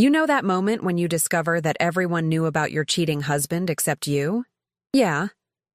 You know that moment when you discover that everyone knew about your cheating husband except you? Yeah,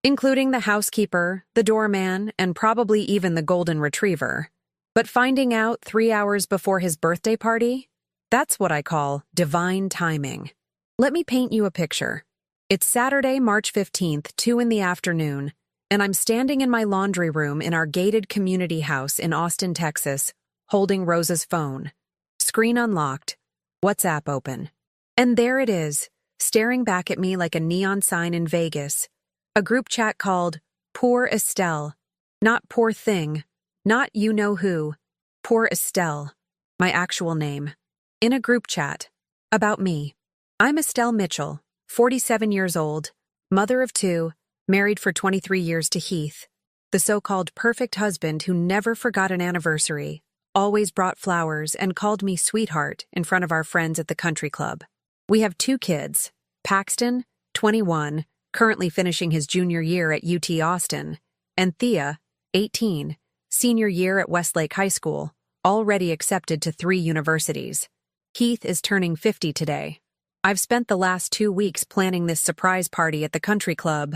including the housekeeper, the doorman, and probably even the golden retriever. But finding out 3 hours before his birthday party? That's what I call divine timing. Let me paint you a picture. It's Saturday, March 15th, 2 in the afternoon, and I'm standing in my laundry room in our gated community house in Austin, Texas, holding Rosa's phone. Screen unlocked, WhatsApp open. And there it is, staring back at me like a neon sign in Vegas. A group chat called Poor Estelle. Not poor thing, not you know who. Poor Estelle, my actual name. In a group chat. About me. I'm Estelle Mitchell, 47 years old, mother of 2, married for 23 years to Heath, the so-called perfect husband who never forgot an anniversary, always brought flowers, and called me sweetheart in front of our friends at the country club. We have 2 kids, Paxton, 21, currently finishing his junior year at UT Austin, and Thea, 18, senior year at Westlake High School, already accepted to 3 universities. Heath is turning 50 today. I've spent the last 2 weeks planning this surprise party at the country club.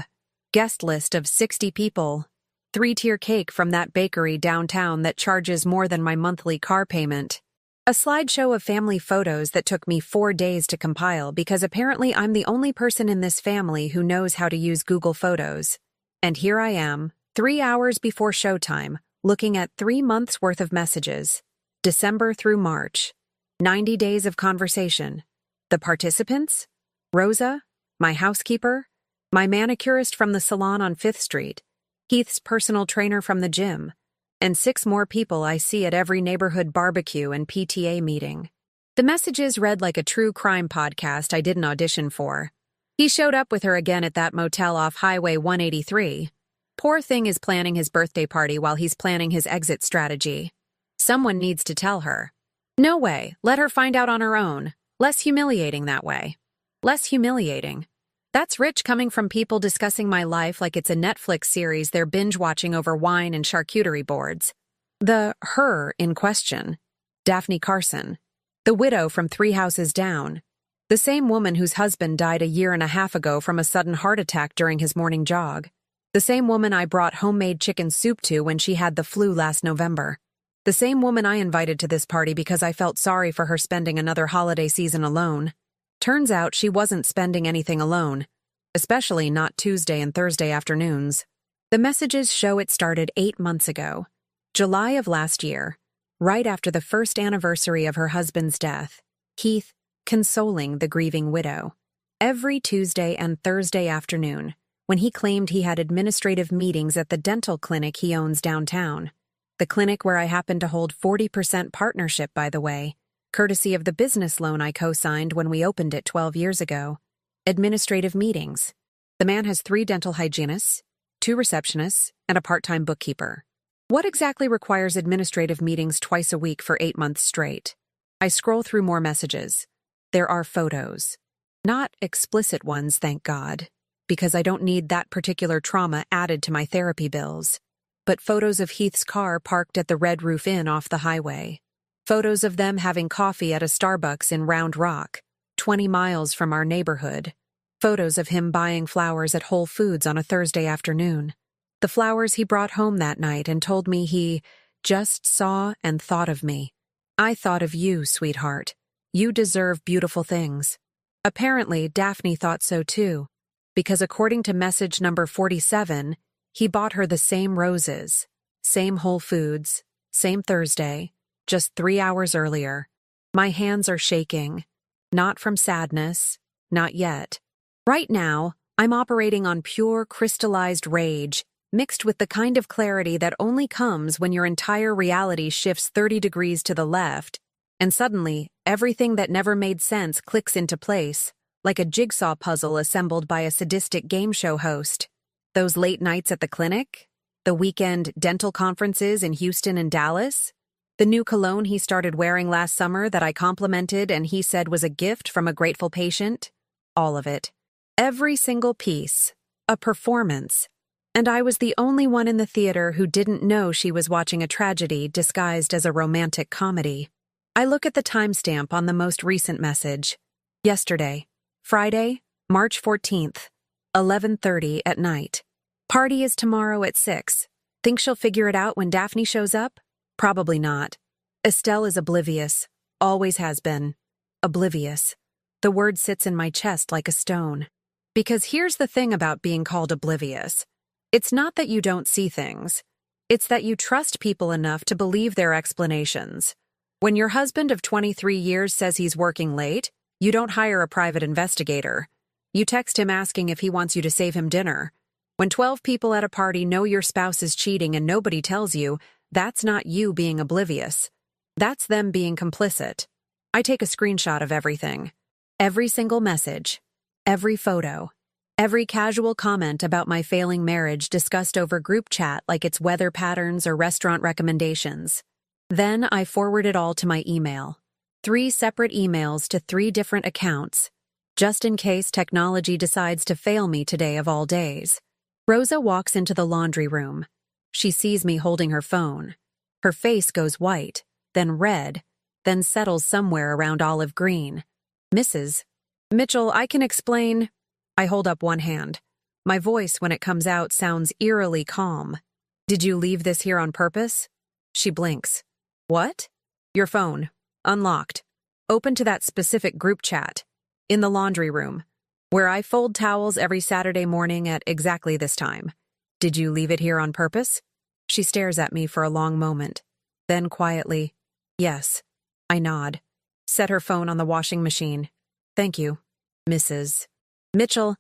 Guest list of 60 people. 3-tier cake from that bakery downtown that charges more than my monthly car payment. A slideshow of family photos that took me 4 days to compile because apparently I'm the only person in this family who knows how to use Google Photos. And here I am, 3 hours before showtime, looking at 3 months' worth of messages. December through March. 90 days of conversation. The participants? Rosa, my housekeeper, my manicurist from the salon on 5th Street, Heath's personal trainer from the gym, and 6 more people I see at every neighborhood barbecue and PTA meeting. The messages read like a true crime podcast I didn't audition for. He showed up with her again at that motel off Highway 183. Poor thing is planning his birthday party while he's planning his exit strategy. Someone needs to tell her. No way, let her find out on her own. Less humiliating that way. Less humiliating. That's rich coming from people discussing my life like it's a Netflix series they're binge-watching over wine and charcuterie boards. The her in question, Daphne Carson, the widow from 3 houses down, the same woman whose husband died a year and a half ago from a sudden heart attack during his morning jog, the same woman I brought homemade chicken soup to when she had the flu last November. The same woman I invited to this party because I felt sorry for her spending another holiday season alone. Turns out she wasn't spending anything alone, especially not Tuesday and Thursday afternoons. The messages show it started 8 months ago, July of last year, right after the first anniversary of her husband's death, Heath consoling the grieving widow. Every Tuesday and Thursday afternoon, when he claimed he had administrative meetings at the dental clinic he owns downtown. The clinic where I happen to hold 40% partnership, by the way, courtesy of the business loan I co-signed when we opened it 12 years ago. Administrative meetings. The man has 3 dental hygienists, 2 receptionists, and a part-time bookkeeper. What exactly requires administrative meetings twice a week for 8 months straight? I scroll through more messages. There are photos. Not explicit ones, thank God, because I don't need that particular trauma added to my therapy bills. But photos of Heath's car parked at the Red Roof Inn off the highway. Photos of them having coffee at a Starbucks in Round Rock, 20 miles from our neighborhood. Photos of him buying flowers at Whole Foods on a Thursday afternoon. The flowers he brought home that night and told me he just saw and thought of me. I thought of you, sweetheart. You deserve beautiful things. Apparently, Daphne thought so too, because according to message number 47, he bought her the same roses, same Whole Foods, same Thursday, just 3 hours earlier. My hands are shaking. Not from sadness, not yet. Right now, I'm operating on pure crystallized rage, mixed with the kind of clarity that only comes when your entire reality shifts 30 degrees to the left, and suddenly, everything that never made sense clicks into place, like a jigsaw puzzle assembled by a sadistic game show host. Those late nights at the clinic? The weekend dental conferences in Houston and Dallas? The new cologne he started wearing last summer that I complimented and he said was a gift from a grateful patient? All of it. Every single piece. A performance. And I was the only one in the theater who didn't know she was watching a tragedy disguised as a romantic comedy. I look at the timestamp on the most recent message. Yesterday, Friday, March 14th, 11:30 at night. Party is tomorrow at 6. Think she'll figure it out when Daphne shows up? Probably not. Estelle is oblivious. Always has been. Oblivious. The word sits in my chest like a stone. Because here's the thing about being called oblivious. It's not that you don't see things. It's that you trust people enough to believe their explanations. When your husband of 23 years says he's working late, you don't hire a private investigator. You text him asking if he wants you to save him dinner. When 12 people at a party know your spouse is cheating and nobody tells you, that's not you being oblivious. That's them being complicit. I take a screenshot of everything. Every single message. Every photo. Every casual comment about my failing marriage discussed over group chat like it's weather patterns or restaurant recommendations. Then I forward it all to my email. 3 separate emails to 3 different accounts, just in case technology decides to fail me today of all days. Rosa walks into the laundry room. She sees me holding her phone. Her face goes white, then red, then settles somewhere around olive green. Mrs. Mitchell, I can explain. I hold up one hand. My voice, when it comes out, sounds eerily calm. Did you leave this here on purpose? She blinks. What? Your phone. Unlocked. Open to that specific group chat. In the laundry room. Where I fold towels every Saturday morning at exactly this time. Did you leave it here on purpose? She stares at me for a long moment. Then quietly, yes. I nod. Set her phone on the washing machine. Thank you, Mrs. Mitchell.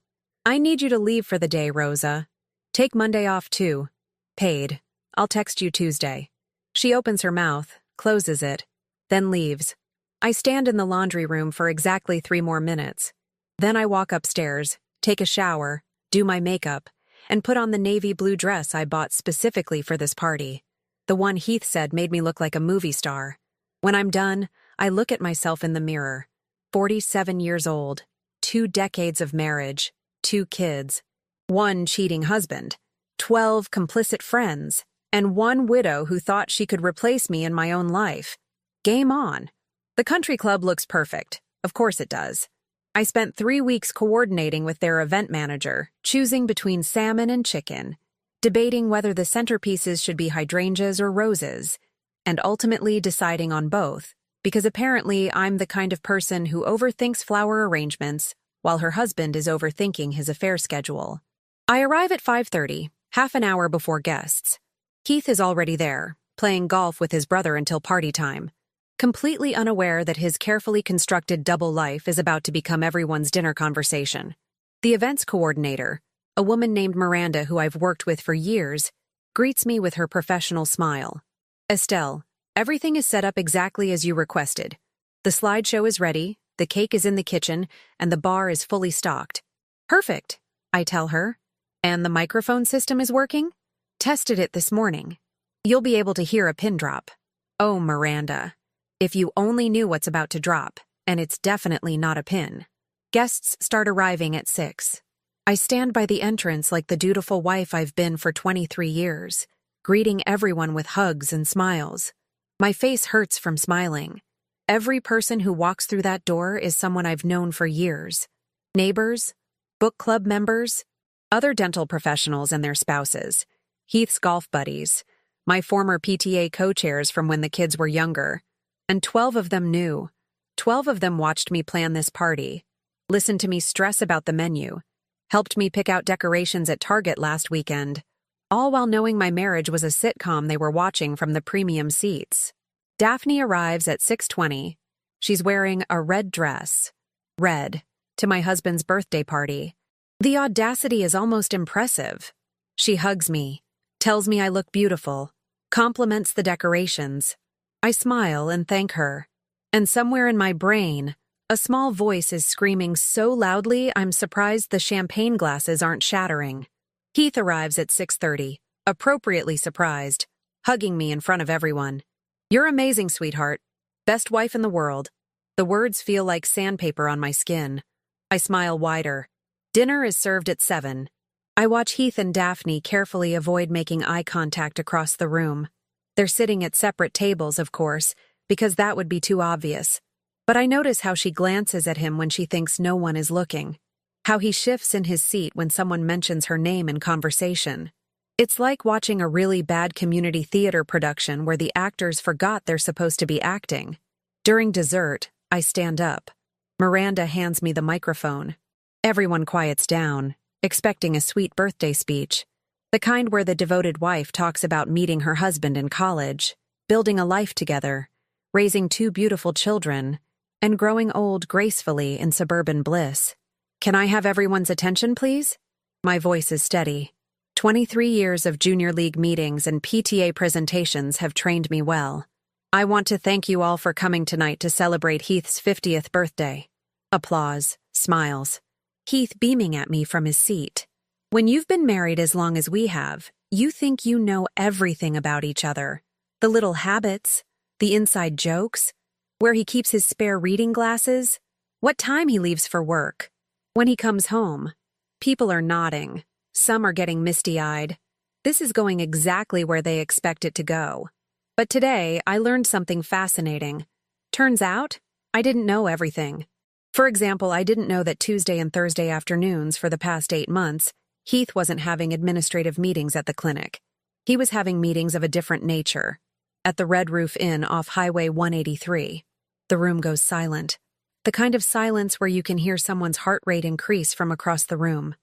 I need you to leave for the day, Rosa. Take Monday off too. Paid. I'll text you Tuesday. She opens her mouth, closes it, then leaves. I stand in the laundry room for exactly 3 more minutes. Then I walk upstairs, take a shower, do my makeup, and put on the navy blue dress I bought specifically for this party. The one Heath said made me look like a movie star. When I'm done, I look at myself in the mirror. 47 years old, 2 decades of marriage, 2 kids, 1 cheating husband, 12 complicit friends, and 1 widow who thought she could replace me in my own life. Game on. The country club looks perfect. Of course it does. I spent 3 weeks coordinating with their event manager, choosing between salmon and chicken, debating whether the centerpieces should be hydrangeas or roses, and ultimately deciding on both, because apparently I'm the kind of person who overthinks flower arrangements while her husband is overthinking his affair schedule. I arrive at 5:30, half an hour before guests. Heath is already there, playing golf with his brother until party time, completely unaware that his carefully constructed double life is about to become everyone's dinner conversation. The events coordinator, a woman named Miranda who I've worked with for years, greets me with her professional smile. Estelle, everything is set up exactly as you requested. The slideshow is ready, the cake is in the kitchen, and the bar is fully stocked. Perfect, I tell her. And the microphone system is working? Tested it this morning. You'll be able to hear a pin drop. Oh, Miranda. If you only knew what's about to drop, and it's definitely not a pin. Guests start arriving at 6. I stand by the entrance like the dutiful wife I've been for 23 years, greeting everyone with hugs and smiles. My face hurts from smiling. Every person who walks through that door is someone I've known for years. Neighbors, book club members, other dental professionals and their spouses, Heath's golf buddies, my former PTA co-chairs from when the kids were younger. And 12 of them knew. 12 of them watched me plan this party, listened to me stress about the menu, helped me pick out decorations at Target last weekend, all while knowing my marriage was a sitcom they were watching from the premium seats. Daphne arrives at 6:20. She's wearing a red dress. Red, to my husband's birthday party. The audacity is almost impressive. She hugs me, tells me I look beautiful, compliments the decorations. I smile and thank her. And somewhere in my brain, a small voice is screaming so loudly I'm surprised the champagne glasses aren't shattering. Heath arrives at 6:30, appropriately surprised, hugging me in front of everyone. You're amazing, sweetheart. Best wife in the world. The words feel like sandpaper on my skin. I smile wider. Dinner is served at 7. I watch Heath and Daphne carefully avoid making eye contact across the room. They're sitting at separate tables, of course, because that would be too obvious. But I notice how she glances at him when she thinks no one is looking. How he shifts in his seat when someone mentions her name in conversation. It's like watching a really bad community theater production where the actors forgot they're supposed to be acting. During dessert, I stand up. Miranda hands me the microphone. Everyone quiets down, expecting a sweet birthday speech. The kind where the devoted wife talks about meeting her husband in college, building a life together, raising 2 beautiful children, and growing old gracefully in suburban bliss. Can I have everyone's attention, please? My voice is steady. 23 years of junior league meetings and PTA presentations have trained me well. I want to thank you all for coming tonight to celebrate Heath's 50th birthday. Applause, smiles. Heath beaming at me from his seat. When you've been married as long as we have, you think you know everything about each other. The little habits, the inside jokes, where he keeps his spare reading glasses, what time he leaves for work, when he comes home. People are nodding. Some are getting misty-eyed. This is going exactly where they expect it to go. But today, I learned something fascinating. Turns out, I didn't know everything. For example, I didn't know that Tuesday and Thursday afternoons for the past 8 months, Heath wasn't having administrative meetings at the clinic. He was having meetings of a different nature. At the Red Roof Inn off Highway 183. The room goes silent. The kind of silence where you can hear someone's heart rate increase from across the room.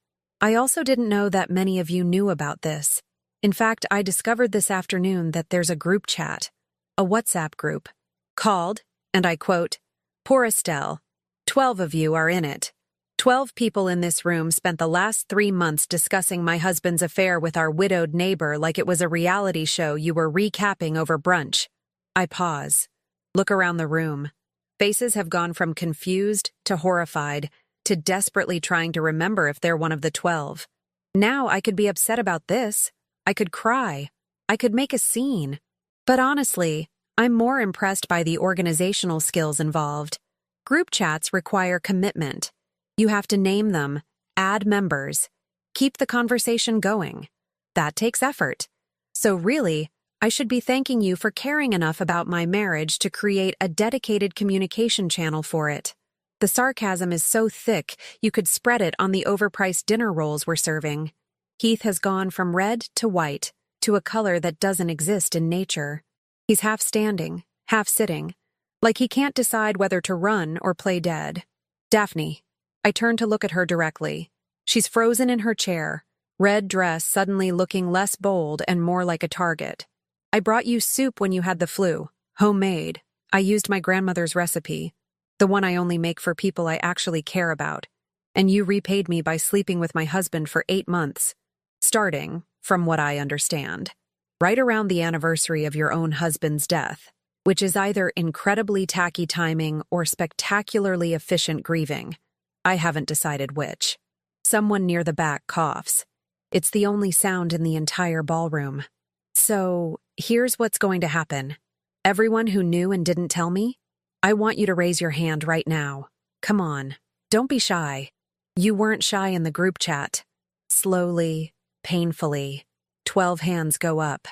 I also didn't know that many of you knew about this. In fact, I discovered this afternoon that there's a group chat, a WhatsApp group, called, and I quote, "Poor Estelle. 12 of you are in it. 12 people in this room spent the last 3 months discussing my husband's affair with our widowed neighbor like it was a reality show you were recapping over brunch." I pause, look around the room. Faces have gone from confused to horrified to desperately trying to remember if they're one of the 12. Now I could be upset about this. I could cry. I could make a scene. But honestly, I'm more impressed by the organizational skills involved. Group chats require commitment. You have to name them, add members, keep the conversation going. That takes effort. So really, I should be thanking you for caring enough about my marriage to create a dedicated communication channel for it. The sarcasm is so thick, you could spread it on the overpriced dinner rolls we're serving. Heath has gone from red to white, to a color that doesn't exist in nature. He's half standing, half sitting, like he can't decide whether to run or play dead. Daphne. I turn to look at her directly. She's frozen in her chair, red dress suddenly looking less bold and more like a target. I brought you soup when you had the flu, homemade. I used my grandmother's recipe, the one I only make for people I actually care about. And you repaid me by sleeping with my husband for 8 months, starting, from what I understand, right around the anniversary of your own husband's death, which is either incredibly tacky timing or spectacularly efficient grieving. I haven't decided which. Someone near the back coughs. It's the only sound in the entire ballroom. So, here's what's going to happen. Everyone who knew and didn't tell me, I want you to raise your hand right now. Come on, don't be shy. You weren't shy in the group chat. Slowly, painfully, 12 hands go up,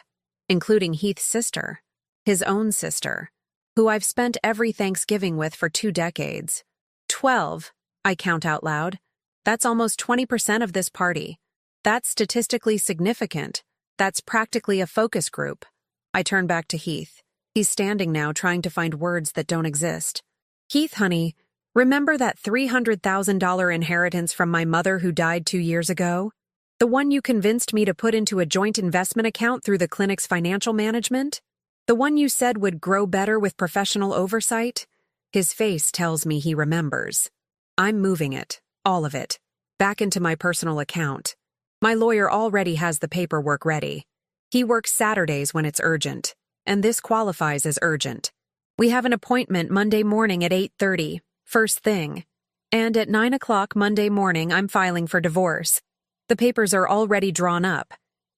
including Heath's sister, his own sister, who I've spent every Thanksgiving with for 2 decades. 12, I count out loud. That's almost 20% of this party. That's statistically significant. That's practically a focus group. I turn back to Heath. He's standing now trying to find words that don't exist. Heath, honey, remember that $300,000 inheritance from my mother who died 2 years ago? The one you convinced me to put into a joint investment account through the clinic's financial management? The one you said would grow better with professional oversight? His face tells me he remembers. I'm moving it, all of it, back into my personal account. My lawyer already has the paperwork ready. He works Saturdays when it's urgent, and this qualifies as urgent. We have an appointment Monday morning at 8:30, first thing. And at 9 o'clock Monday morning, I'm filing for divorce. The papers are already drawn up.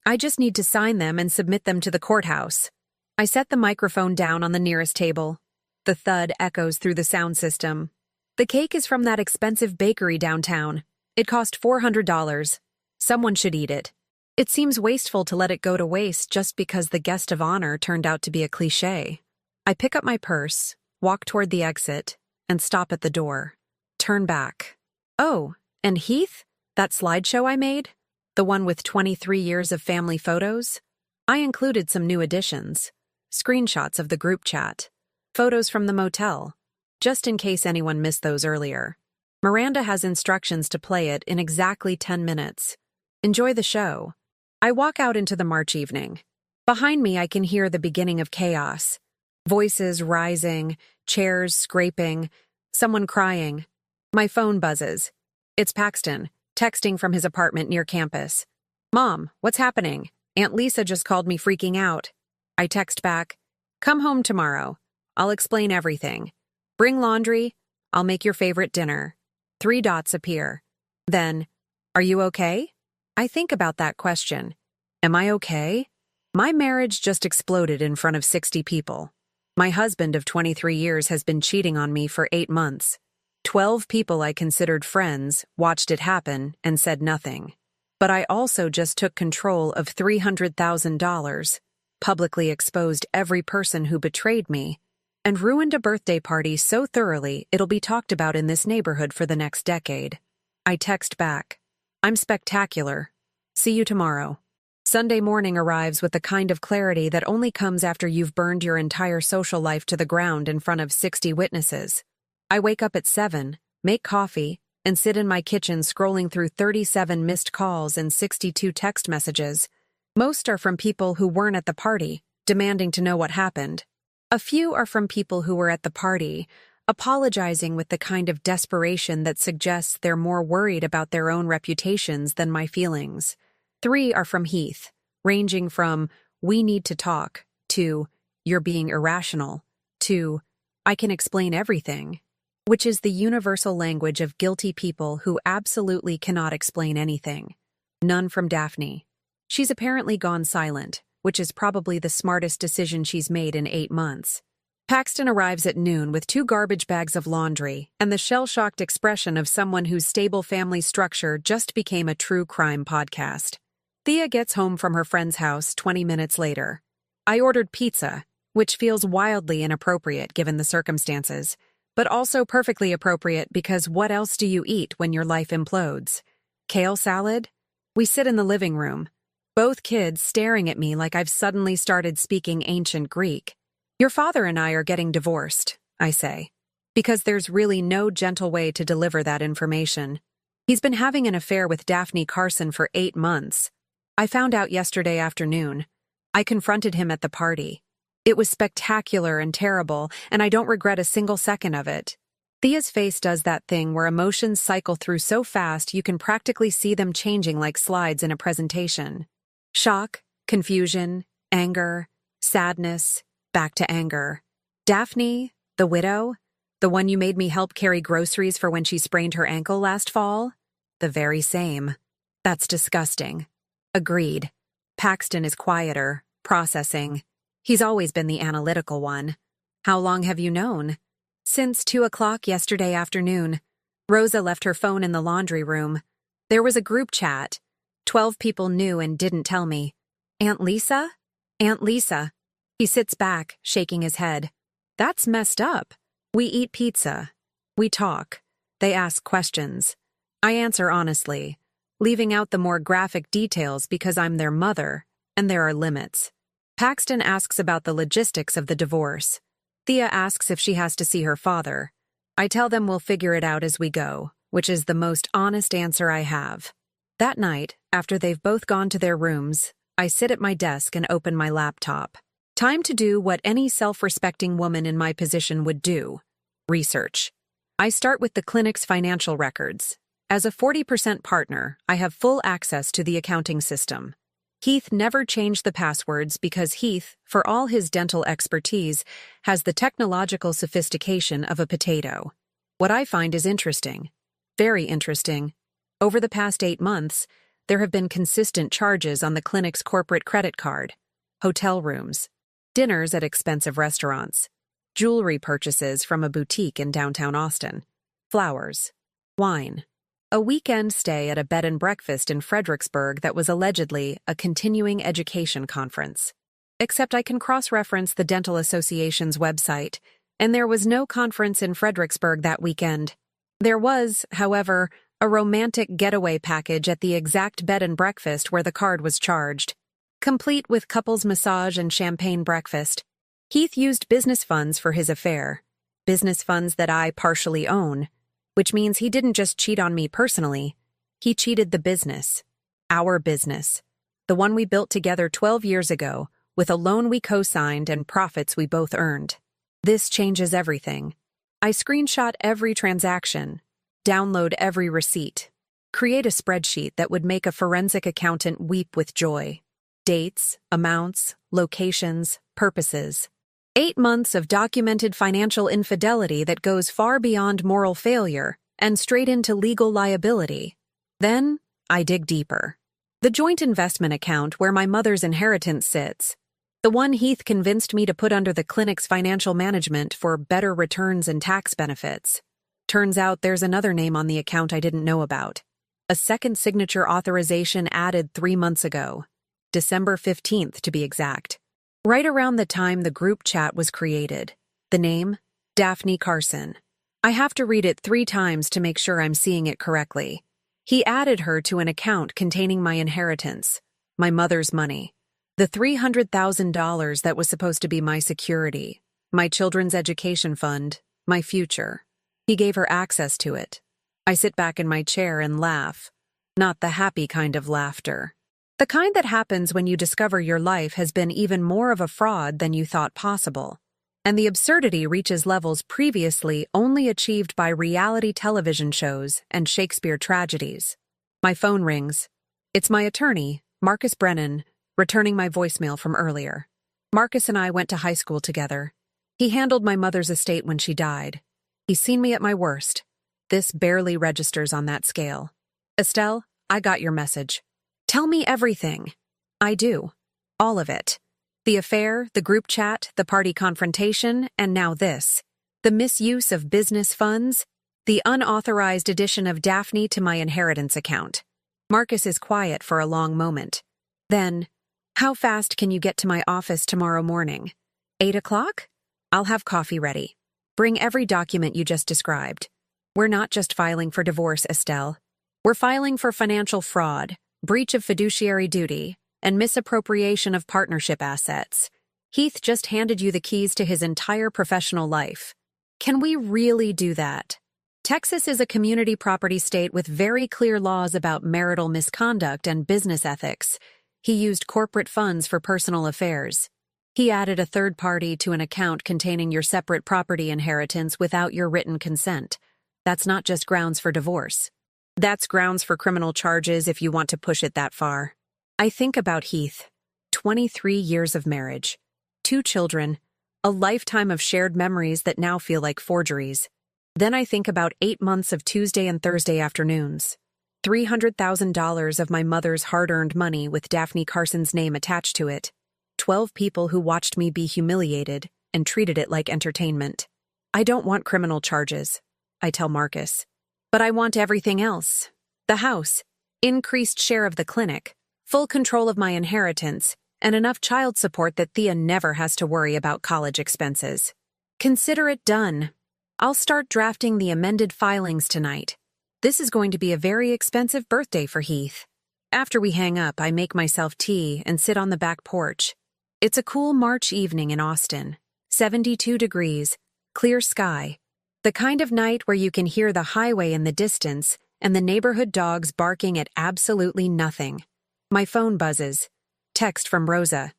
I just need to sign them and submit them to the courthouse. I set the microphone down on the nearest table. The thud echoes through the sound system. The cake is from that expensive bakery downtown. It cost $400. Someone should eat it. It seems wasteful to let it go to waste just because the guest of honor turned out to be a cliché. I pick up my purse, walk toward the exit, and stop at the door. Turn back. Oh, and Heath? That slideshow I made? The one with 23 years of family photos? I included some new additions. Screenshots of the group chat. Photos from the motel. Just in case anyone missed those earlier. Miranda has instructions to play it in exactly 10 minutes. Enjoy the show. I walk out into the March evening. Behind me, I can hear the beginning of chaos. Voices rising, chairs scraping, someone crying. My phone buzzes. It's Paxton, texting from his apartment near campus. "Mom, what's happening? Aunt Lisa just called me freaking out." I text back, "Come home tomorrow. I'll explain everything. Bring laundry. I'll make your favorite dinner." 3 dots appear. Then, "Are you okay?" I think about that question. Am I okay? My marriage just exploded in front of 60 people. My husband of 23 years has been cheating on me for 8 months. 12 people I considered friends watched it happen and said nothing. But I also just took control of $300,000, publicly exposed every person who betrayed me, and ruined a birthday party so thoroughly it'll be talked about in this neighborhood for the next decade. I text back, "I'm spectacular. See you tomorrow." Sunday morning arrives with the kind of clarity that only comes after you've burned your entire social life to the ground in front of 60 witnesses. I wake up at 7, make coffee, and sit in my kitchen scrolling through 37 missed calls and 62 text messages. Most are from people who weren't at the party, demanding to know what happened. A few are from people who were at the party, apologizing with the kind of desperation that suggests they're more worried about their own reputations than my feelings. 3 are from Heath, ranging from, "We need to talk," to, "You're being irrational," to, "I can explain everything," which is the universal language of guilty people who absolutely cannot explain anything. None from Daphne. She's apparently gone silent, which is probably the smartest decision she's made in 8 months. Paxton arrives at noon with 2 garbage bags of laundry and the shell-shocked expression of someone whose stable family structure just became a true crime podcast. Thea gets home from her friend's house 20 minutes later. I ordered pizza, which feels wildly inappropriate given the circumstances, but also perfectly appropriate because what else do you eat when your life implodes? Kale salad? We sit in the living room, both kids staring at me like I've suddenly started speaking ancient Greek. "Your father and I are getting divorced," I say, because there's really no gentle way to deliver that information. He's been having an affair with Daphne Carson for 8 months. I found out yesterday afternoon. I confronted him at the party. It was spectacular and terrible, and I don't regret a single second of it. Thea's face does that thing where emotions cycle through so fast you can practically see them changing like slides in a presentation. Shock, confusion, anger, sadness, back to anger. Daphne, the widow, the one you made me help carry groceries for when she sprained her ankle last fall? The very same. That's disgusting. Agreed. Paxton is quieter, processing. He's always been the analytical one. "How long have you known?" "Since 2 o'clock yesterday afternoon. Rosa left her phone in the laundry room. There was a group chat. 12 people knew and didn't tell me." "Aunt Lisa?" "Aunt Lisa." He sits back, shaking his head. "That's messed up. We eat pizza. We talk. They ask questions. I answer honestly, leaving out the more graphic details because I'm their mother, and there are limits." Paxton asks about the logistics of the divorce. Thea asks if she has to see her father. I tell them we'll figure it out as we go, which is the most honest answer I have. That night, after they've both gone to their rooms, I sit at my desk and open my laptop. Time to do what any self-respecting woman in my position would do: research. I start with the clinic's financial records. As a 40% partner, I have full access to the accounting system. Heath never changed the passwords because Heath, for all his dental expertise, has the technological sophistication of a potato. What I find is interesting. Very interesting. Over the past 8 months, there have been consistent charges on the clinic's corporate credit card, hotel rooms, dinners at expensive restaurants, jewelry purchases from a boutique in downtown Austin, flowers, wine, a weekend stay at a bed and breakfast in Fredericksburg that was allegedly a continuing education conference. except I can cross-reference the Dental Association's website, and there was no conference in Fredericksburg that weekend. There was, however, a romantic getaway package at the exact bed and breakfast where the card was charged, complete with couples massage and champagne breakfast. Heath used business funds for his affair, business funds that I partially own, which means he didn't just cheat on me personally, he cheated the business, our business, the one we built together 12 years ago, with a loan we co-signed and profits we both earned. This changes everything. I screenshot every transaction, download every receipt, create a spreadsheet that would make a forensic accountant weep with joy. Dates, amounts, locations, purposes. 8 months of documented financial infidelity that goes far beyond moral failure and straight into legal liability. Then, I dig deeper. The joint investment account where my mother's inheritance sits. The one Heath convinced me to put under the clinic's financial management for better returns and tax benefits. Turns out there's another name on the account I didn't know about. A second signature authorization added 3 months ago. December 15th, to be exact. Right around the time the group chat was created. The name? Daphne Carson. I have to read it 3 times to make sure I'm seeing it correctly. He added her to an account containing my inheritance, my mother's money. The $300,000 that was supposed to be my security, my children's education fund, my future. He gave her access to it. I sit back in my chair and laugh. Not the happy kind of laughter. The kind that happens when you discover your life has been even more of a fraud than you thought possible, and the absurdity reaches levels previously only achieved by reality television shows and Shakespeare tragedies. My phone rings. It's my attorney, Marcus Brennan, returning my voicemail from earlier. Marcus and I went to high school together. He handled my mother's estate when she died. He's seen me at my worst. This barely registers on that scale. Estelle, I got your message. Tell me everything. I do. All of it. The affair, the group chat, the party confrontation, and now this. The misuse of business funds, the unauthorized addition of Daphne to my inheritance account. Marcus is quiet for a long moment. Then, how fast can you get to my office tomorrow morning? 8 o'clock? I'll have coffee ready. Bring every document you just described. We're not just filing for divorce, Estelle. We're filing for financial fraud, breach of fiduciary duty, and misappropriation of partnership assets. Heath just handed you the keys to his entire professional life. Can we really do that? Texas is a community property state with very clear laws about marital misconduct and business ethics. He used corporate funds for personal affairs. He added a third party to an account containing your separate property inheritance without your written consent. That's not just grounds for divorce. That's grounds for criminal charges if you want to push it that far. I think about Heath. 23 years of marriage. 2 children. A lifetime of shared memories that now feel like forgeries. Then I think about 8 months of Tuesday and Thursday afternoons. $300,000 of my mother's hard-earned money with Daphne Carson's name attached to it. 12 people who watched me be humiliated and treated it like entertainment. I don't want criminal charges, I tell Marcus. But I want everything else. The house, increased share of the clinic, full control of my inheritance, and enough child support that Thea never has to worry about college expenses. Consider it done. I'll start drafting the amended filings tonight. This is going to be a very expensive birthday for Heath. After we hang up, I make myself tea and sit on the back porch. It's a cool March evening in Austin. 72 degrees, clear sky. The kind of night where you can hear the highway in the distance and the neighborhood dogs barking at absolutely nothing. My phone buzzes. Text from Rosa.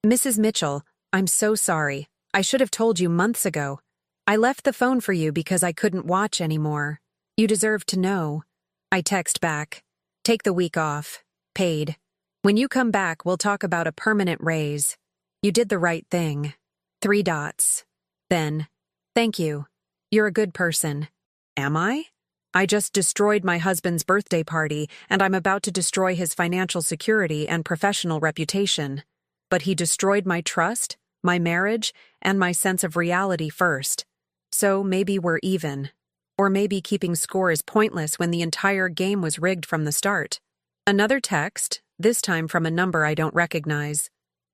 Mrs. Mitchell, I'm so sorry. I should have told you months ago. I left the phone for you because I couldn't watch anymore. You deserve to know. I text back. Take the week off. Paid. When you come back, we'll talk about a permanent raise. You did the right thing. 3 dots. Then, thank you. You're a good person. Am I? I just destroyed my husband's birthday party, and I'm about to destroy his financial security and professional reputation. But he destroyed my trust, my marriage, and my sense of reality first. So maybe we're even. Or maybe keeping score is pointless when the entire game was rigged from the start. Another text, this time from a number I don't recognize.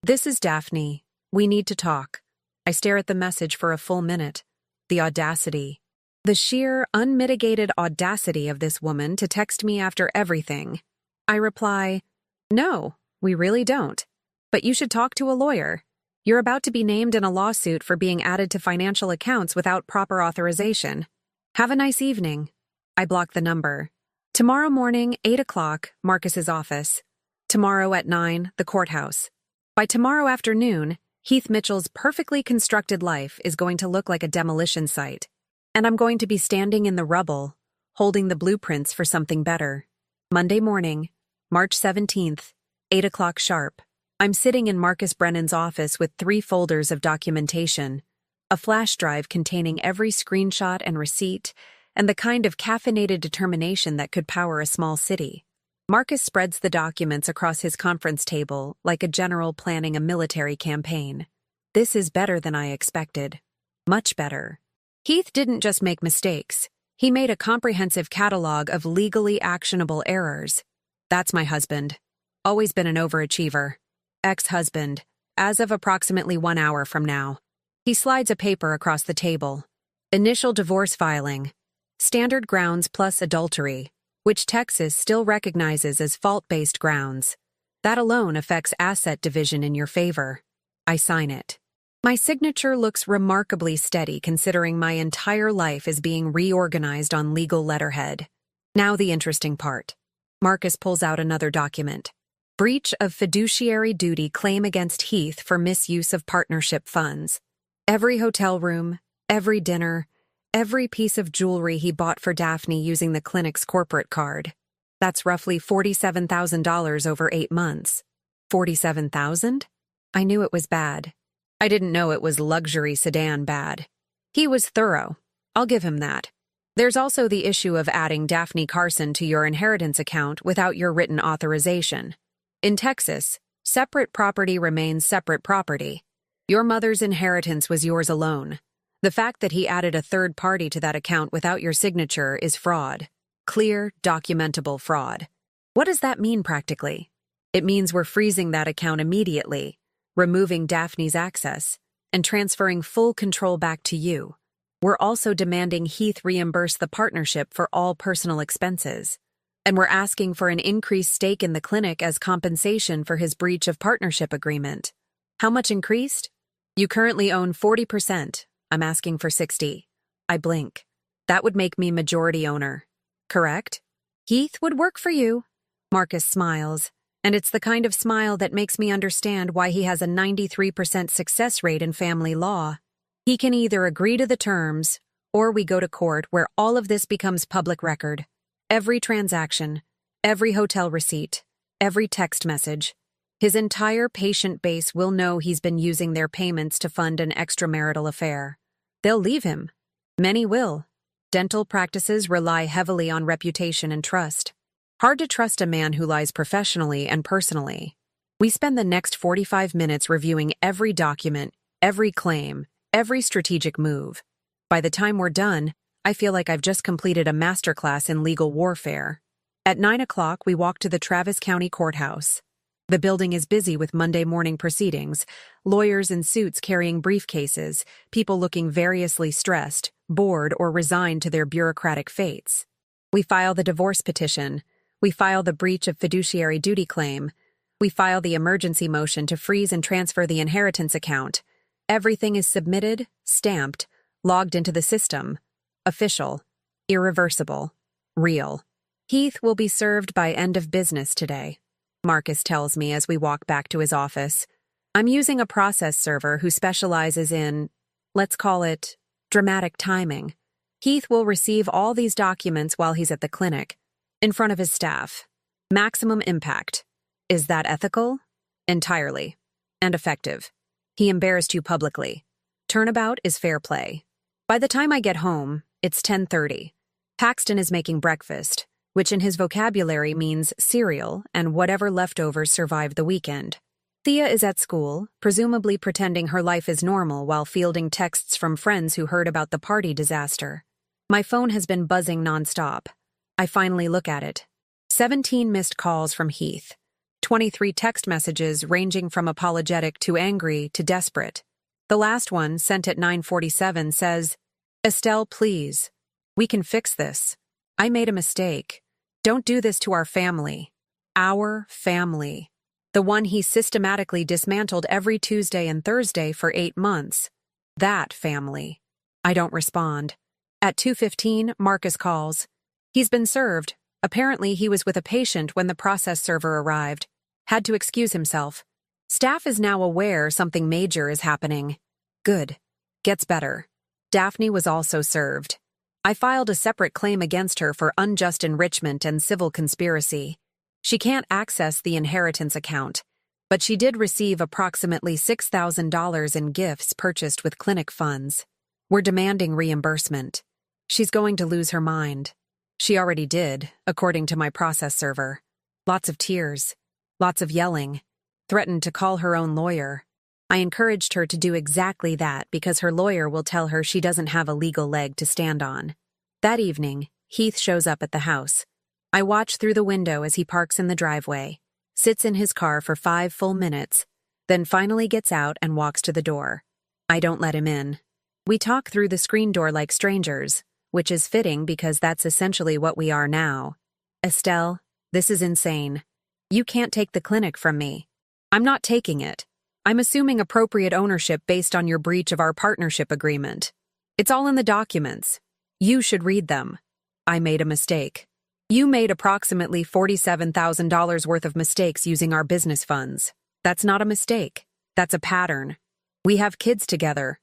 This is Daphne. We need to talk. I stare at the message for a full minute. The audacity. The sheer, unmitigated audacity of this woman to text me after everything. I reply, "No, we really don't. But you should talk to a lawyer. You're about to be named in a lawsuit for being added to financial accounts without proper authorization. Have a nice evening." I block the number. Tomorrow morning, 8 o'clock, Marcus's office. Tomorrow at 9, the courthouse. By tomorrow afternoon, Heath Mitchell's perfectly constructed life is going to look like a demolition site. And I'm going to be standing in the rubble, holding the blueprints for something better. Monday morning, March 17th, 8 o'clock sharp. I'm sitting in Marcus Brennan's office with 3 folders of documentation, a flash drive containing every screenshot and receipt, and the kind of caffeinated determination that could power a small city. Marcus spreads the documents across his conference table like a general planning a military campaign. This is better than I expected. Much better. Heath didn't just make mistakes. He made a comprehensive catalog of legally actionable errors. That's my husband. Always been an overachiever. Ex-husband, as of approximately 1 hour from now. He slides a paper across the table. Initial divorce filing. Standard grounds plus adultery, which Texas still recognizes as fault-based grounds. That alone affects asset division in your favor. I sign it. My signature looks remarkably steady considering my entire life is being reorganized on legal letterhead. Now the interesting part. Marcus pulls out another document. Breach of fiduciary duty claim against Heath for misuse of partnership funds. Every hotel room, every dinner, every piece of jewelry he bought for Daphne using the clinic's corporate card. That's roughly $47,000 over 8 months. $47,000? I knew it was bad. I didn't know it was luxury sedan bad. He was thorough. I'll give him that. There's also the issue of adding Daphne Carson to your inheritance account without your written authorization. In Texas, separate property remains separate property. Your mother's inheritance was yours alone. The fact that he added a third party to that account without your signature is fraud. Clear, documentable fraud. What does that mean practically? It means we're freezing that account immediately, removing Daphne's access, and transferring full control back to you. We're also demanding Heath reimburse the partnership for all personal expenses. And we're asking for an increased stake in the clinic as compensation for his breach of partnership agreement. How much increased? You currently own 40%. I'm asking for 60. I blink. That would make me majority owner. Correct? Heath would work for you. Marcus smiles, and it's the kind of smile that makes me understand why he has a 93% success rate in family law. He can either agree to the terms, or we go to court where all of this becomes public record. Every transaction, every hotel receipt, every text message. His entire patient base will know he's been using their payments to fund an extramarital affair. They'll leave him. Many will. Dental practices rely heavily on reputation and trust. Hard to trust a man who lies professionally and personally. We spend the next 45 minutes reviewing every document, every claim, every strategic move. By the time we're done, I feel like I've just completed a masterclass in legal warfare. At 9 o'clock, we walk to the Travis County Courthouse. The building is busy with Monday morning proceedings, lawyers in suits carrying briefcases, people looking variously stressed, bored, or resigned to their bureaucratic fates. We file the divorce petition. We file the breach of fiduciary duty claim. We file the emergency motion to freeze and transfer the inheritance account. Everything is submitted, stamped, logged into the system. Official. Irreversible. Real. Heath will be served by end of business today. Marcus tells me as we walk back to his office. I'm using a process server who specializes in, let's call it, dramatic timing. Heath will receive all these documents while he's at the clinic, in front of his staff. Maximum impact. Is that ethical? Entirely. And effective. He embarrassed you publicly. Turnabout is fair play. By the time I get home, it's 10:30. Paxton is making breakfast, which in his vocabulary means cereal and whatever leftovers survived the weekend. Thea is at school, presumably pretending her life is normal while fielding texts from friends who heard about the party disaster. My phone has been buzzing nonstop. I finally look at it. 17 missed calls from Heath. 23 text messages ranging from apologetic to angry to desperate. The last one, sent at 9:47, says, "Estelle, please. We can fix this. I made a mistake. Don't do this to our family. Our family." The one he systematically dismantled every Tuesday and Thursday for 8 months. That family. I don't respond. At 2:15, Marcus calls. He's been served. Apparently, he was with a patient when the process server arrived. Had to excuse himself. Staff is now aware something major is happening. Good. Gets better. Daphne was also served. I filed a separate claim against her for unjust enrichment and civil conspiracy. She can't access the inheritance account, but she did receive approximately $6,000 in gifts purchased with clinic funds. We're demanding reimbursement. She's going to lose her mind. She already did, according to my process server. Lots of tears. Lots of yelling. Threatened to call her own lawyer. I encouraged her to do exactly that because her lawyer will tell her she doesn't have a legal leg to stand on. That evening, Heath shows up at the house. I watch through the window as he parks in the driveway, sits in his car for 5 full minutes, then finally gets out and walks to the door. I don't let him in. We talk through the screen door like strangers, which is fitting because that's essentially what we are now. Estelle, this is insane. You can't take the clinic from me. I'm not taking it. I'm assuming appropriate ownership based on your breach of our partnership agreement. It's all in the documents. You should read them. I made a mistake. You made approximately $47,000 worth of mistakes using our business funds. That's not a mistake. That's a pattern. We have kids together.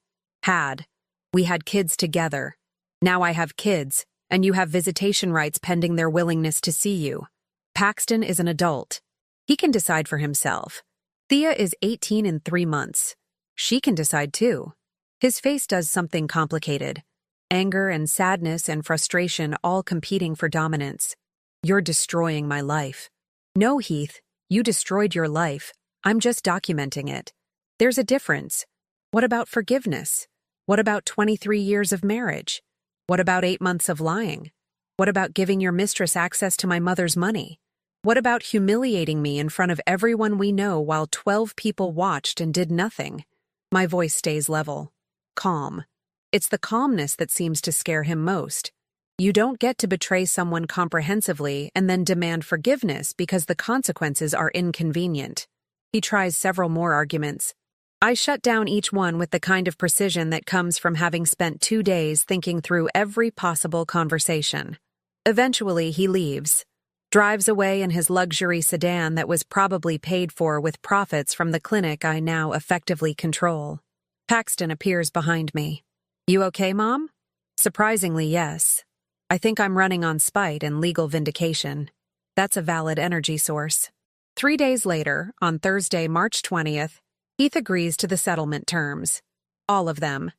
We had kids together. Now I have kids, and you have visitation rights pending their willingness to see you. Paxton is an adult. He can decide for himself. Thea is 18 in 3 months. She can decide too. His face does something complicated. Anger and sadness and frustration all competing for dominance. You're destroying my life. No, Heath, you destroyed your life. I'm just documenting it. There's a difference. What about forgiveness? What about 23 years of marriage? What about 8 months of lying? What about giving your mistress access to my mother's money? What about humiliating me in front of everyone we know while 12 people watched and did nothing? My voice stays level. Calm. It's the calmness that seems to scare him most. You don't get to betray someone comprehensively and then demand forgiveness because the consequences are inconvenient. He tries several more arguments. I shut down each one with the kind of precision that comes from having spent 2 days thinking through every possible conversation. Eventually, he leaves. Drives away in his luxury sedan that was probably paid for with profits from the clinic I now effectively control. Paxton appears behind me. You okay, Mom? Surprisingly, yes. I think I'm running on spite and legal vindication. That's a valid energy source. 3 days later, on Thursday, March 20th, Heath agrees to the settlement terms. All of them.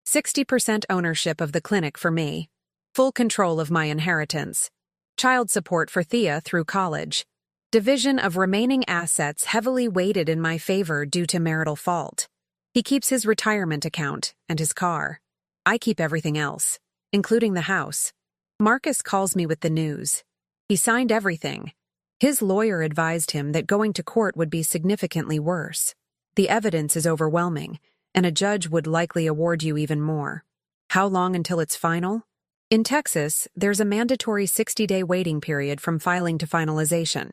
60% ownership of the clinic for me. Full control of my inheritance. Child support for Thea through college. Division of remaining assets heavily weighted in my favor due to marital fault. He keeps his retirement account and his car. I keep everything else, including the house. Marcus calls me with the news. He signed everything. His lawyer advised him that going to court would be significantly worse. The evidence is overwhelming, and a judge would likely award you even more. How long until it's final? In Texas, there's a mandatory 60-day waiting period from filing to finalization.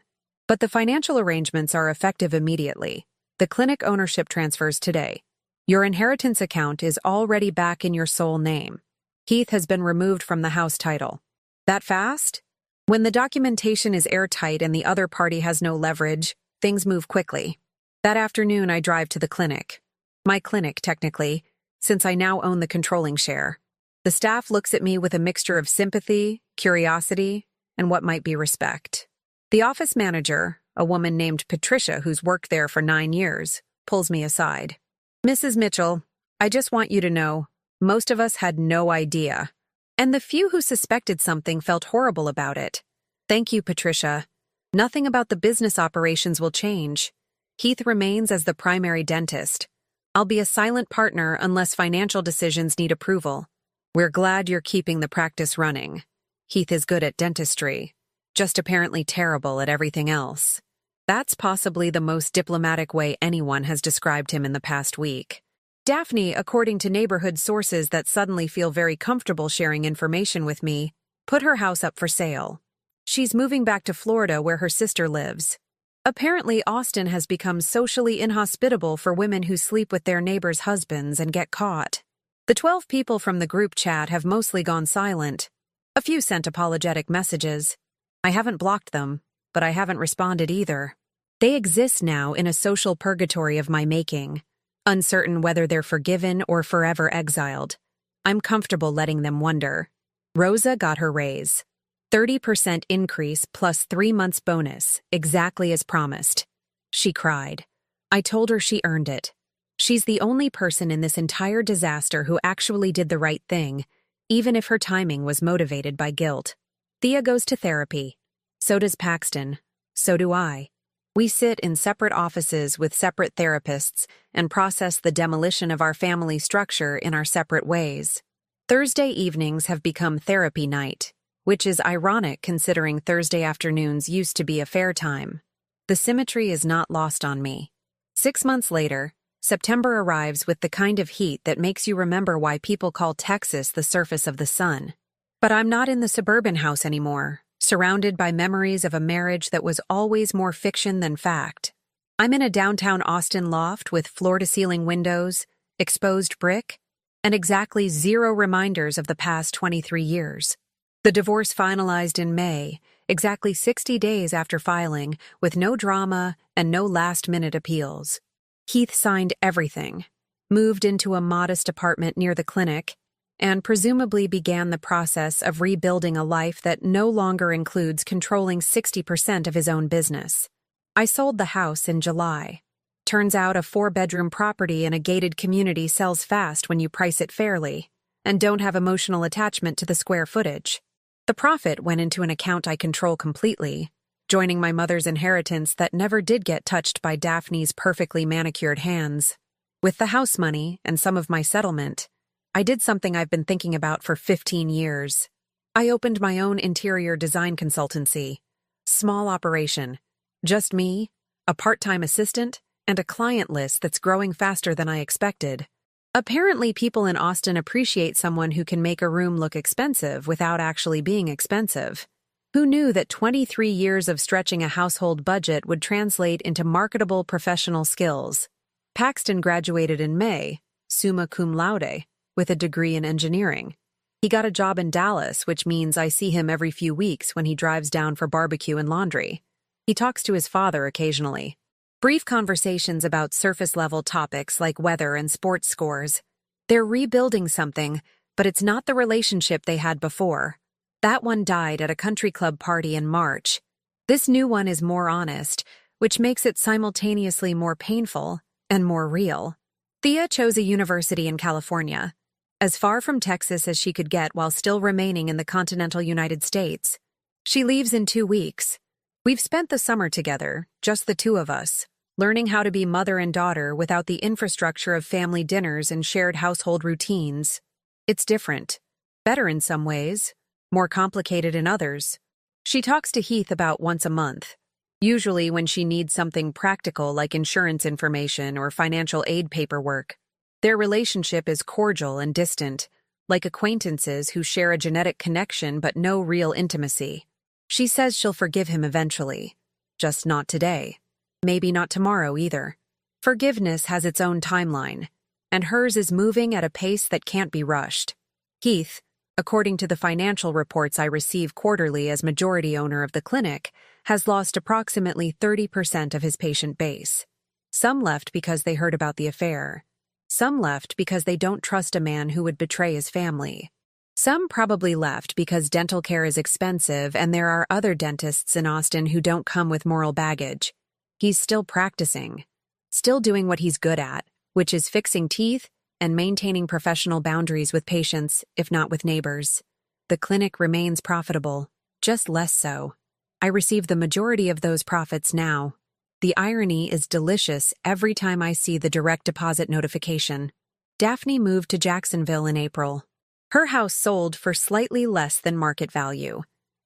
But the financial arrangements are effective immediately. The clinic ownership transfers today. Your inheritance account is already back in your sole name. Heath has been removed from the house title. That fast? When the documentation is airtight and the other party has no leverage, things move quickly. That afternoon, I drive to the clinic. My clinic, technically, since I now own the controlling share. The staff looks at me with a mixture of sympathy, curiosity, and what might be respect. The office manager, a woman named Patricia who's worked there for 9 years, pulls me aside. Mrs. Mitchell, I just want you to know, most of us had no idea. And the few who suspected something felt horrible about it. Thank you, Patricia. Nothing about the business operations will change. Heath remains as the primary dentist. I'll be a silent partner unless financial decisions need approval. We're glad you're keeping the practice running. Heath is good at dentistry, just apparently terrible at everything else. That's possibly the most diplomatic way anyone has described him in the past week. Daphne, according to neighborhood sources that suddenly feel very comfortable sharing information with me, put her house up for sale. She's moving back to Florida where her sister lives. Apparently, Austin has become socially inhospitable for women who sleep with their neighbors' husbands and get caught. The 12 people from the group chat have mostly gone silent. A few sent apologetic messages. I haven't blocked them, but I haven't responded either. They exist now in a social purgatory of my making, uncertain whether they're forgiven or forever exiled. I'm comfortable letting them wonder. Rosa got her raise. 30% increase plus 3 months bonus, exactly as promised. She cried. I told her she earned it. She's the only person in this entire disaster who actually did the right thing, even if her timing was motivated by guilt. Thea goes to therapy. So does Paxton. So do I. We sit in separate offices with separate therapists and process the demolition of our family structure in our separate ways. Thursday evenings have become therapy night, which is ironic considering Thursday afternoons used to be a fair time. The symmetry is not lost on me. 6 months later, September arrives with the kind of heat that makes you remember why people call Texas the surface of the sun. But I'm not in the suburban house anymore, surrounded by memories of a marriage that was always more fiction than fact. I'm in a downtown Austin loft with floor-to-ceiling windows, exposed brick, and exactly 0 reminders of the past 23 years. The divorce finalized in May, exactly 60 days after filing, with no drama and no last-minute appeals. Heath signed everything, moved into a modest apartment near the clinic, and presumably began the process of rebuilding a life that no longer includes controlling 60% of his own business. I sold the house in July. Turns out a 4-bedroom property in a gated community sells fast when you price it fairly, and don't have emotional attachment to the square footage. The profit went into an account I control completely, joining my mother's inheritance that never did get touched by Daphne's perfectly manicured hands. With the house money and some of my settlement, I did something I've been thinking about for 15 years. I opened my own interior design consultancy. Small operation. Just me, a part-time assistant, and a client list that's growing faster than I expected. Apparently, people in Austin appreciate someone who can make a room look expensive without actually being expensive. Who knew that 23 years of stretching a household budget would translate into marketable professional skills? Paxton graduated in May, summa cum laude, with a degree in engineering. He got a job in Dallas, which means I see him every few weeks when he drives down for barbecue and laundry. He talks to his father occasionally. Brief conversations about surface-level topics like weather and sports scores. They're rebuilding something, but it's not the relationship they had before. That one died at a country club party in March. This new one is more honest, which makes it simultaneously more painful and more real. Thea chose a university in California, as far from Texas as she could get while still remaining in the continental United States. She leaves in 2 weeks. We've spent the summer together, just the 2 of us, learning how to be mother and daughter without the infrastructure of family dinners and shared household routines. It's different. Better in some ways, more complicated in others. She talks to Heath about once a month, usually when she needs something practical like insurance information or financial aid paperwork. Their relationship is cordial and distant, like acquaintances who share a genetic connection but no real intimacy. She says she'll forgive him eventually, just not today. Maybe not tomorrow either. Forgiveness has its own timeline, and hers is moving at a pace that can't be rushed. Heath, according to the financial reports I receive quarterly as majority owner of the clinic, has lost approximately 30% of his patient base. Some left because they heard about the affair. Some left because they don't trust a man who would betray his family. Some probably left because dental care is expensive and there are other dentists in Austin who don't come with moral baggage. He's still practicing, still doing what he's good at, which is fixing teeth and maintaining professional boundaries with patients, if not with neighbors. The clinic remains profitable, just less so. I receive the majority of those profits now. The irony is delicious every time I see the direct deposit notification. Daphne moved to Jacksonville in April. Her house sold for slightly less than market value.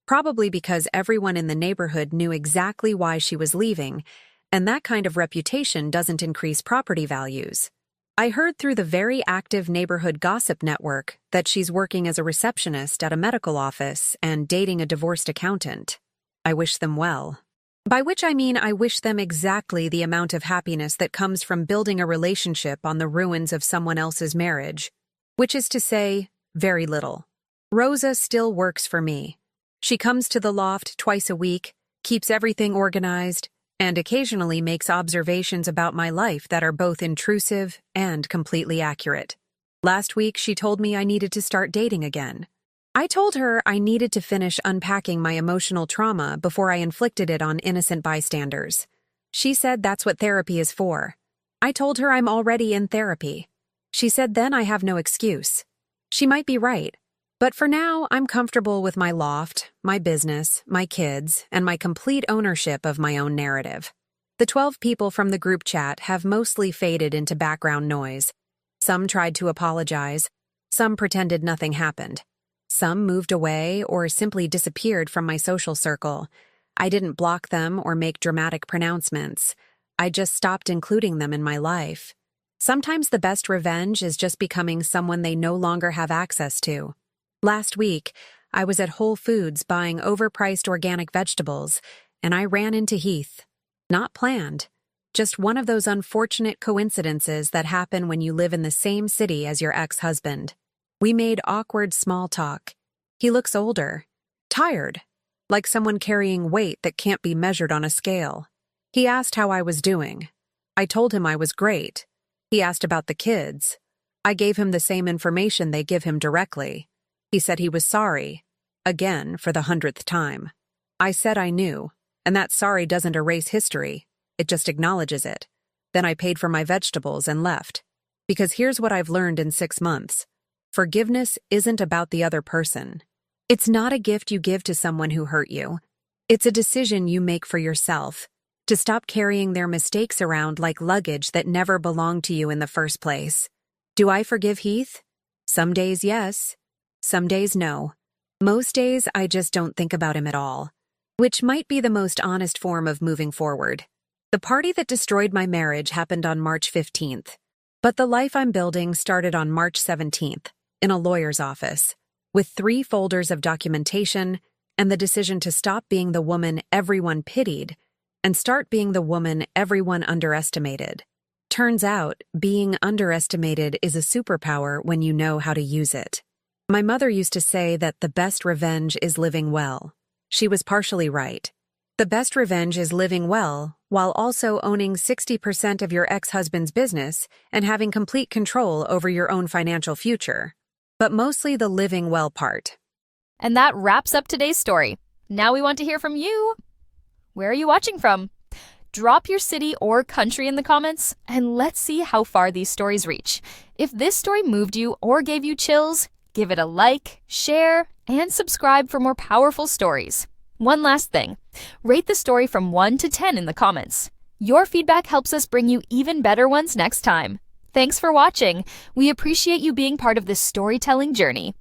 probably because everyone in the neighborhood knew exactly why she was leaving, and that kind of reputation doesn't increase property values. I heard through the very active neighborhood gossip network that she's working as a receptionist at a medical office and dating a divorced accountant. I wish them well. By which I mean I wish them exactly the amount of happiness that comes from building a relationship on the ruins of someone else's marriage, which is to say, very little. Rosa still works for me. She comes to the loft twice a week, keeps everything organized, and occasionally makes observations about my life that are both intrusive and completely accurate. Last week, she told me I needed to start dating again. I told her I needed to finish unpacking my emotional trauma before I inflicted it on innocent bystanders. She said that's what therapy is for. I told her I'm already in therapy. She said then I have no excuse. She might be right. But for now, I'm comfortable with my loft, my business, my kids, and my complete ownership of my own narrative. The 12 people from the group chat have mostly faded into background noise. Some tried to apologize. Some pretended nothing happened. Some moved away or simply disappeared from my social circle. I didn't block them or make dramatic pronouncements. I just stopped including them in my life. Sometimes the best revenge is just becoming someone they no longer have access to. Last week, I was at Whole Foods buying overpriced organic vegetables, and I ran into Heath. Not planned. Just one of those unfortunate coincidences that happen when you live in the same city as your ex-husband. We made awkward small talk. He looks older, tired, like someone carrying weight that can't be measured on a scale. He asked how I was doing. I told him I was great. He asked about the kids. I gave him the same information they give him directly. He said he was sorry, again for the 100th time. I said I knew, and that sorry doesn't erase history, it just acknowledges it. Then I paid for my vegetables and left. Because here's what I've learned in 6 months. Forgiveness isn't about the other person. It's not a gift you give to someone who hurt you. It's a decision you make for yourself, to stop carrying their mistakes around like luggage that never belonged to you in the first place. Do I forgive Heath? Some days, yes. Some days, no. Most days, I just don't think about him at all, which might be the most honest form of moving forward. The party that destroyed my marriage happened on March 15th, but the life I'm building started on March 17th, in a lawyer's office, with 3 folders of documentation and the decision to stop being the woman everyone pitied and start being the woman everyone underestimated. Turns out, being underestimated is a superpower when you know how to use it. My mother used to say that the best revenge is living well. She was partially right. The best revenge is living well while also owning 60% of your ex-husband's business and having complete control over your own financial future. But mostly the living well part. And that wraps up today's story. Now we want to hear from you. Where are you watching from? Drop your city or country in the comments, and let's see how far these stories reach. If this story moved you or gave you chills, give it a like, share, and subscribe for more powerful stories. One last thing, rate the story from 1 to 10 in the comments. Your feedback helps us bring you even better ones next time. Thanks for watching. We appreciate you being part of this storytelling journey.